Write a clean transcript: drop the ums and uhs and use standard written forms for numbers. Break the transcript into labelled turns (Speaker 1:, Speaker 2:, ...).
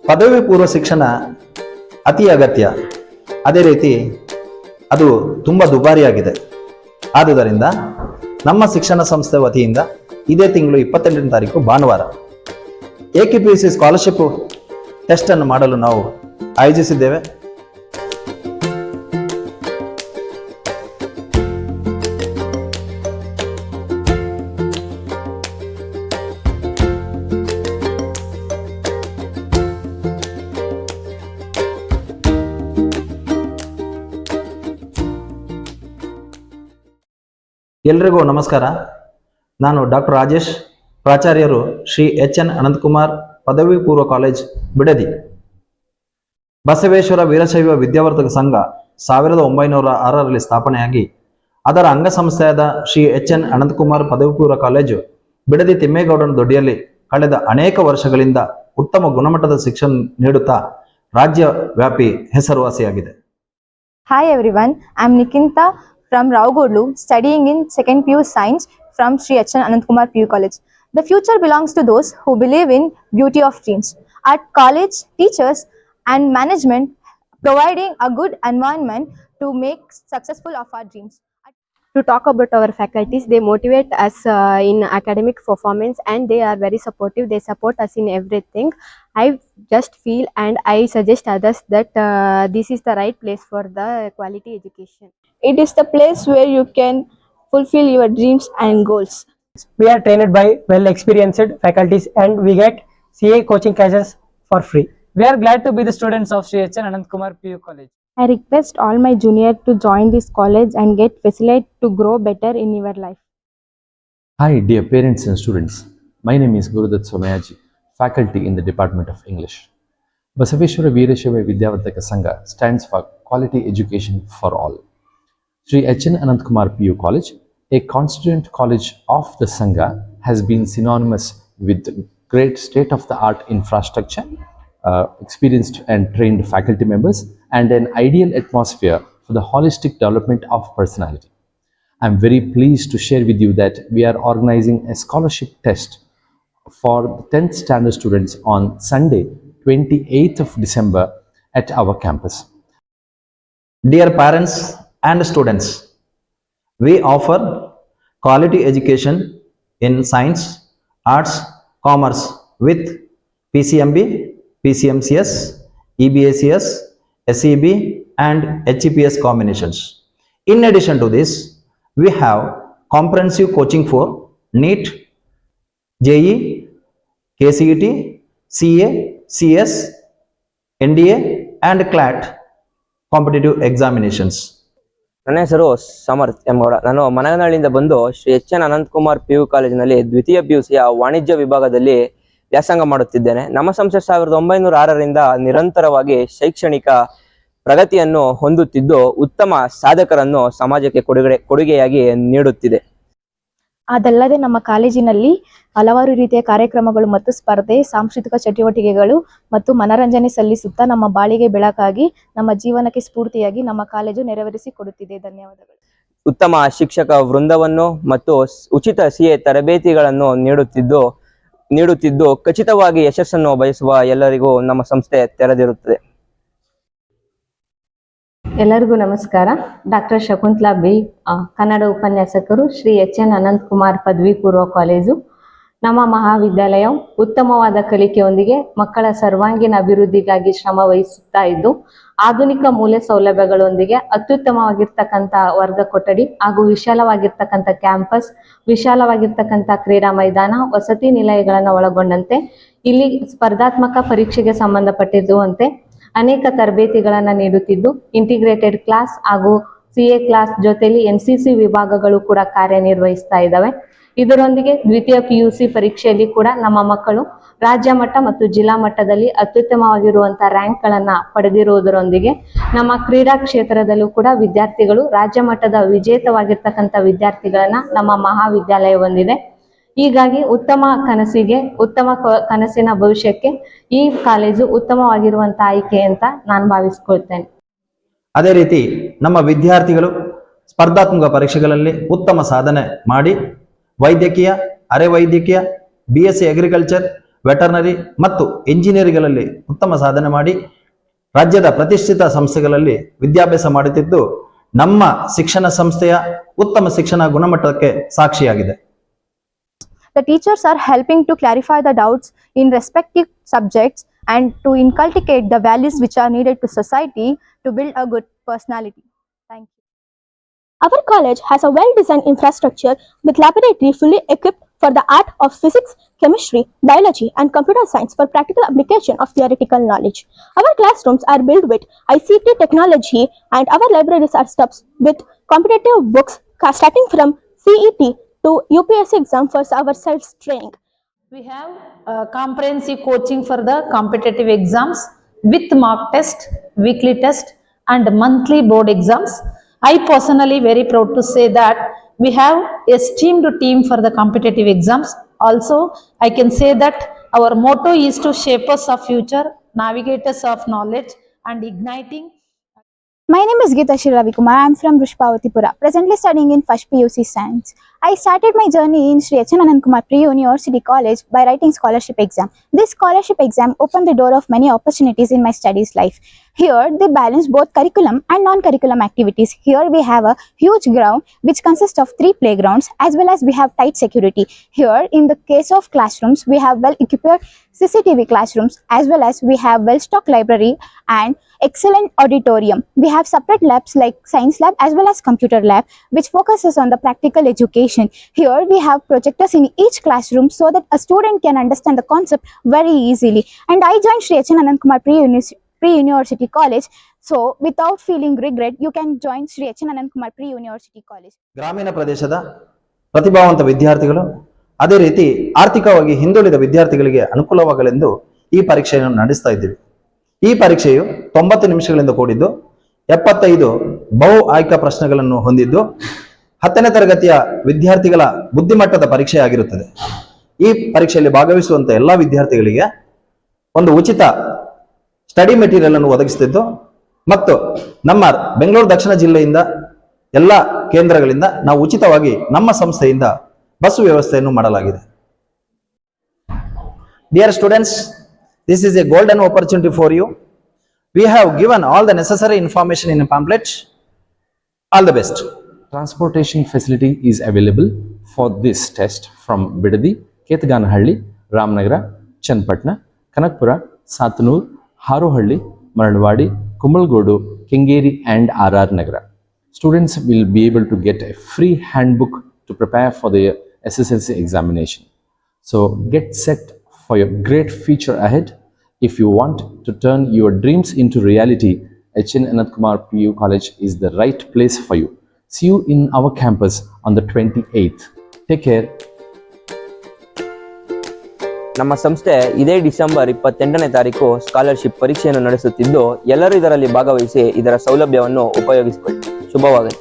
Speaker 1: ಪದವಿ ಪೂರ್ವ ಶಿಕ್ಷಣ ಅತಿ ಅಗತ್ಯ. ಅದೇ ರೀತಿ ಅದು ತುಂಬ ದುಬಾರಿಯಾಗಿದೆ. ಆದುದರಿಂದ ನಮ್ಮ ಶಿಕ್ಷಣ ಸಂಸ್ಥೆ ವತಿಯಿಂದ ಇದೇ ತಿಂಗಳು 28ನೇ ತಾರೀಕು ಭಾನುವಾರ AKPC ಸ್ಕಾಲರ್ಶಿಪ್ ಟೆಸ್ಟ್ ಅನ್ನು ಮಾಡಲು ನಾವು ಆಯೋಜಿಸಿದ್ದೇವೆ. ಎಲ್ರಿಗೂ ನಮಸ್ಕಾರ. ನಾನು ಡಾಕ್ಟರ್ ರಾಜೇಶ್, ಪ್ರಾಚಾರ್ಯರು ಶ್ರೀ HN ಅನಂತಕುಮಾರ್ ಪದವಿ ಪೂರ್ವ ಕಾಲೇಜ್ ಬಿಡದಿ. ಬಸವೇಶ್ವರ ವೀರಶೈವ ವಿದ್ಯಾವರ್ಧಕ ಸಂಘ 1906ರಲ್ಲಿ ಸ್ಥಾಪನೆಯಾಗಿ ಅದರ ಅಂಗಸಂಸ್ಥೆಯಾದ ಶ್ರೀ HN ಅನಂತಕುಮಾರ್ ಪದವಿ ಪೂರ್ವ ಕಾಲೇಜು ಬಿಡದಿ ತಿಮ್ಮೇಗೌಡನ ದೊಡ್ಡಿಯಲ್ಲಿ ಕಳೆದ ಅನೇಕ ವರ್ಷಗಳಿಂದ ಉತ್ತಮ ಗುಣಮಟ್ಟದ ಶಿಕ್ಷಣ ನೀಡುತ್ತಾ ರಾಜ್ಯ ವ್ಯಾಪಿ ಹೆಸರುವಾಸಿಯಾಗಿದೆ.
Speaker 2: Hi everyone, I am Nikinta from Raugodlu, studying in 2nd PU Science from Sri HN Anantkumar PU College. The future belongs to those who believe in beauty of dreams. At college, teachers and management providing a good environment to make successful of our dreams.
Speaker 3: To talk about our faculties, they motivate us in academic performance and they are very supportive. They support us in everything. I just feel and I suggest others that this is the right place for the quality education.
Speaker 4: It is the place where you can fulfill your dreams and goals.
Speaker 5: We are trained by well-experienced faculties and we get CA coaching classes for free.
Speaker 6: We are glad to be the students of Sri HN Anantkumar PU College.
Speaker 2: I request all my juniors to join this college and get facility to grow better in your life.
Speaker 7: Hi dear parents and students, my name is Gurudat Somayaji, faculty in the Department of English. Basaveshwara Veerashaiva Vidyavardhaka Sangha stands for quality education for all. Sri HN Anantkumar PU College, a constituent college of the Sangha, has been synonymous with great state-of-the-art infrastructure, experienced and trained faculty members, and an ideal atmosphere for the holistic development of personality. I am very pleased to share with you that we are organizing a scholarship test for the 10th standard students on Sunday, 28th of December at our campus.
Speaker 1: Dear parents and students, we offer quality education in science, arts, commerce with PCMB, PCMCS, EBACS, SEB and HEPS combinations. In addition to this, we have comprehensive coaching for NEET, JEE, KCET, CA, CS, NDA and CLAT competitive examinations.
Speaker 8: ನನ್ನ ಹೆಸರು ಸಮರ್ಥ್ ಎಂಗೌಡ. ನಾನು ಮನಗನಹಳ್ಳಿಯಿಂದ ಬಂದು Shri HN Ananthkumar PU ಕಾಲೇಜಿನಲ್ಲಿ ದ್ವಿತೀಯ PUCಯ ವಾಣಿಜ್ಯ ವಿಭಾಗದಲ್ಲಿ ವ್ಯಾಸಂಗ ಮಾಡುತ್ತಿದ್ದೇನೆ. ನಮ್ಮ ಸಂಸ್ಥೆ 1906ರಿಂದ ನಿರಂತರವಾಗಿ ಶೈಕ್ಷಣಿಕ ಪ್ರಗತಿಯನ್ನು ಹೊಂದುತ್ತಿದ್ದು ಉತ್ತಮ ಸಾಧಕರನ್ನು ಸಮಾಜಕ್ಕೆ ಕೊಡುಗೆಯಾಗಿ ನೀಡುತ್ತಿದೆ.
Speaker 2: ಅದಲ್ಲದೆ ನಮ್ಮ ಕಾಲೇಜಿನಲ್ಲಿ ಹಲವಾರು ರೀತಿಯ ಕಾರ್ಯಕ್ರಮಗಳು ಮತ್ತು ಸ್ಪರ್ಧೆ, ಸಾಂಸ್ಕೃತಿಕ ಚಟುವಟಿಕೆಗಳು ಮತ್ತು ಮನರಂಜನೆ ಸಲ್ಲಿಸುತ್ತಾ ನಮ್ಮ ಬಾಳಿಗೆ ಬೆಳಕಾಗಿ ನಮ್ಮ ಜೀವನಕ್ಕೆ ಸ್ಫೂರ್ತಿಯಾಗಿ ನಮ್ಮ ಕಾಲೇಜು ನೆರವೇರಿಸಿಕೊಡುತ್ತಿದೆ. ಧನ್ಯವಾದಗಳು.
Speaker 8: ಉತ್ತಮ ಶಿಕ್ಷಕ ವೃಂದವನ್ನು ಮತ್ತು ಉಚಿತ CA ತರಬೇತಿಗಳನ್ನು ನೀಡುತ್ತಿದ್ದು ಖಚಿತವಾಗಿ ಯಶಸ್ಸನ್ನು ಬಯಸುವ ಎಲ್ಲರಿಗೂ ನಮ್ಮ ಸಂಸ್ಥೆ ತೆರೆದಿರುತ್ತದೆ.
Speaker 9: ಎಲ್ಲರಿಗೂ ನಮಸ್ಕಾರ. ಡಾಕ್ಟರ್ ಶಕುಂತಲಾ ಬಿ, ಕನ್ನಡ ಉಪನ್ಯಾಸಕರು, ಶ್ರೀ HN ಅನಂತಕುಮಾರ್ ಪದವಿ ಪೂರ್ವ ಕಾಲೇಜು. ನಮ್ಮ ಮಹಾವಿದ್ಯಾಲಯವು ಉತ್ತಮವಾದ ಕಲಿಕೆಯೊಂದಿಗೆ ಮಕ್ಕಳ ಸರ್ವಾಂಗೀಣ ಅಭಿವೃದ್ಧಿಗಾಗಿ ಶ್ರಮ ವಹಿಸುತ್ತಾ ಇದ್ದು ಆಧುನಿಕ ಮೂಲ ಸೌಲಭ್ಯಗಳೊಂದಿಗೆ ಅತ್ಯುತ್ತಮವಾಗಿರ್ತಕ್ಕಂಥ ವರ್ಗ ಕೊಠಡಿ ಹಾಗೂ ವಿಶಾಲವಾಗಿರ್ತಕ್ಕಂಥ ಕ್ಯಾಂಪಸ್, ವಿಶಾಲವಾಗಿರ್ತಕ್ಕಂಥ ಕ್ರೀಡಾ ಮೈದಾನ, ವಸತಿ ನಿಲಯಗಳನ್ನು ಒಳಗೊಂಡಂತೆ ಇಲ್ಲಿ ಸ್ಪರ್ಧಾತ್ಮಕ ಪರೀಕ್ಷೆಗೆ ಸಂಬಂಧಪಟ್ಟಿರುವಂತೆ ಅನೇಕ ತರಬೇತಿಗಳನ್ನು ನೀಡುತ್ತಿದ್ದು ಇಂಟಿಗ್ರೇಟೆಡ್ ಕ್ಲಾಸ್ ಹಾಗೂ CA ಕ್ಲಾಸ್ ಜೊತೆಲಿ NCC ವಿಭಾಗಗಳು ಕೂಡ ಕಾರ್ಯನಿರ್ವಹಿಸ್ತಾ ಇದ್ದಾವೆ. ಇದರೊಂದಿಗೆ ದ್ವಿತೀಯ PUC ಪರೀಕ್ಷೆಯಲ್ಲಿ ಕೂಡ ನಮ್ಮ ಮಕ್ಕಳು ರಾಜ್ಯ ಮಟ್ಟ ಮತ್ತು ಜಿಲ್ಲಾ ಮಟ್ಟದಲ್ಲಿ ಅತ್ಯುತ್ತಮವಾಗಿರುವಂತಹ ರ್ಯಾಂಕ್ಗಳನ್ನ ಪಡೆದಿರುವುದರೊಂದಿಗೆ ನಮ್ಮ ಕ್ರೀಡಾ ಕ್ಷೇತ್ರದಲ್ಲೂ ಕೂಡ ವಿದ್ಯಾರ್ಥಿಗಳು ರಾಜ್ಯ ಮಟ್ಟದ ವಿಜೇತವಾಗಿರ್ತಕ್ಕಂಥ ವಿದ್ಯಾರ್ಥಿಗಳನ್ನ ನಮ್ಮ ಮಹಾವಿದ್ಯಾಲಯ ಹೊಂದಿದೆ. ಹೀಗಾಗಿ ಉತ್ತಮ ಕನಸಿನ ಭವಿಷ್ಯಕ್ಕೆ ಈ ಕಾಲೇಜು ಉತ್ತಮವಾಗಿರುವಂತ ಆಯ್ಕೆ ಅಂತ ನಾನು ಭಾವಿಸ್ಕೊಳ್ತೇನೆ.
Speaker 1: ಅದೇ ರೀತಿ ನಮ್ಮ ವಿದ್ಯಾರ್ಥಿಗಳು ಸ್ಪರ್ಧಾತ್ಮಕ ಪರೀಕ್ಷೆಗಳಲ್ಲಿ ಉತ್ತಮ ಸಾಧನೆ ಮಾಡಿ ವೈದ್ಯಕೀಯ, ಅರೆ ವೈದ್ಯಕೀಯ, BSc ಅಗ್ರಿಕಲ್ಚರ್ ವೆಟರ್ನರಿ ಮತ್ತು ಎಂಜಿನಿಯರಿಂಗ್ಗಳಲ್ಲಿ ಉತ್ತಮ ಸಾಧನೆ ಮಾಡಿ ರಾಜ್ಯದ ಪ್ರತಿಷ್ಠಿತ ಸಂಸ್ಥೆಗಳಲ್ಲಿ ವಿದ್ಯಾಭ್ಯಾಸ ಮಾಡುತ್ತಿದ್ದು ನಮ್ಮ ಶಿಕ್ಷಣ ಸಂಸ್ಥೆಯ ಉತ್ತಮ ಶಿಕ್ಷಣ ಗುಣಮಟ್ಟಕ್ಕೆ ಸಾಕ್ಷಿಯಾಗಿದೆ.
Speaker 2: The teachers are helping to clarify the doubts in respective subjects and to inculcate the values which are needed to society to build a good personality. Thank you.
Speaker 4: Our college has a well-designed infrastructure with laboratory fully equipped for the art of physics, chemistry, biology, and computer science for practical application of theoretical knowledge. Our classrooms are built with ICT technology, and our libraries are stuffed with competitive books starting from CET to UPSC exam for our self-training.
Speaker 10: We have comprehensive coaching for the competitive exams with mock test, weekly test, and monthly board exams. I personally very proud to say that we have a esteemed team for the competitive exams. Also, I can say that our motto is to shape us of future, navigators of knowledge, and igniting.
Speaker 11: My name is Geeta Shri Ravikumar. I am from Rushpavatipura, presently studying in first PUC Science. I started my journey in Sri H. N. Anand Kumar Pre-University College by writing scholarship exam. This scholarship exam opened the door of many opportunities in my studies life. Here, they balance both curriculum and non-curriculum activities. Here, we have a huge ground which consists of 3 playgrounds, as well as we have tight security. Here, in the case of classrooms, we have well-equipped CCTV classrooms, as well as we have well-stocked library and excellent auditorium. We have separate labs like science lab as well as computer lab, which focuses on the practical education. Here, we have projectors in each classroom so that a student can understand the concept very easily. And I joined Sri H. N. Anand Kumar Pre-University College. So, without feeling regret, you can join Sri H. N. Anand Kumar Pre-University College.
Speaker 1: ಗ್ರಾಮೀಣ ಪ್ರದೇಶದ ಪ್ರತಿಭಾವಂತ ವಿದ್ಯಾರ್ಥಿಗಳು ಅದೇ ರೀತಿ ಆರ್ಥಿಕವಾಗಿ ಹಿಂದುಳಿದ ವಿದ್ಯಾರ್ಥಿಗಳಿಗೆ ಅನುಕೂಲವಾಗಲೆಂದು ಈ ಪರೀಕ್ಷೆಯನ್ನು ನಡೆಸ್ತಾ ಇದ್ದೀವಿ. ಈ ಪರೀಕ್ಷೆಯು 90 ನಿಮಿಷಗಳಿಂದ ಕೂಡಿದ್ದು 75 ಬಹು ಆಯ್ಕೆ ಪ್ರಶ್ನೆಗಳನ್ನು ಹೊಂದಿದ್ದು 10ನೇ ತರಗತಿಯ ವಿದ್ಯಾರ್ಥಿಗಳ ಬುದ್ಧಿಮಟ್ಟದ ಪರೀಕ್ಷೆ ಆಗಿರುತ್ತದೆ. ಈ ಪರೀಕ್ಷೆಯಲ್ಲಿ ಭಾಗವಹಿಸುವಂತ ಎಲ್ಲಾ ವಿದ್ಯಾರ್ಥಿಗಳಿಗೆ ಒಂದು ಉಚಿತ ಸ್ಟಡಿ ಮೆಟೀರಿಯಲ್ ಅನ್ನು ಒದಗಿಸುತ್ತಿದ್ದು ಮತ್ತು ನಮ್ಮ ಬೆಂಗಳೂರು ದಕ್ಷಿಣ ಜಿಲ್ಲೆಯಿಂದ ಎಲ್ಲ ಕೇಂದ್ರಗಳಿಂದ ನಾವು ಉಚಿತವಾಗಿ ನಮ್ಮ ಸಂಸ್ಥೆಯಿಂದ ಬಸ್ ವ್ಯವಸ್ಥೆಯನ್ನು ಮಾಡಲಾಗಿದೆ. Dear students, this is a golden opportunity for you. We have given all the necessary information in a pamphlet. All the best.
Speaker 7: Transportation facility is available for this test from Bidadi, Ketaganahalli, Ramnagara, Channapatna, Kanakpura, Satanur, Harohalli, Maranwadi, Kumalgodu, Kengeri and RR Nagara. Students will be able to get a free handbook to prepare for the SSLC examination. So get set for your great future ahead. If you want to turn your dreams into reality, H. N. Anand Kumar PU College is the right place for you. See you in our campus on the 28th. Take care.
Speaker 8: ನಮ್ಮ ಸಂಸ್ಥೆ ಇದೇ December 28ನೇ ತಾರೀಕು scholarship ಪರೀಕ್ಷೆಯನ್ನು ನಡೆಸುತ್ತಿದ್ದು ಎಲ್ಲರೂ ಇದರಲ್ಲಿ ಭಾಗವಹಿಸಿ ಇದರ ಸೌಲಭ್ಯವನ್ನು ಉಪಯೋಗಿಸಿಕೊಳ್ಳಿ. ಶುಭವಾಗಲಿ.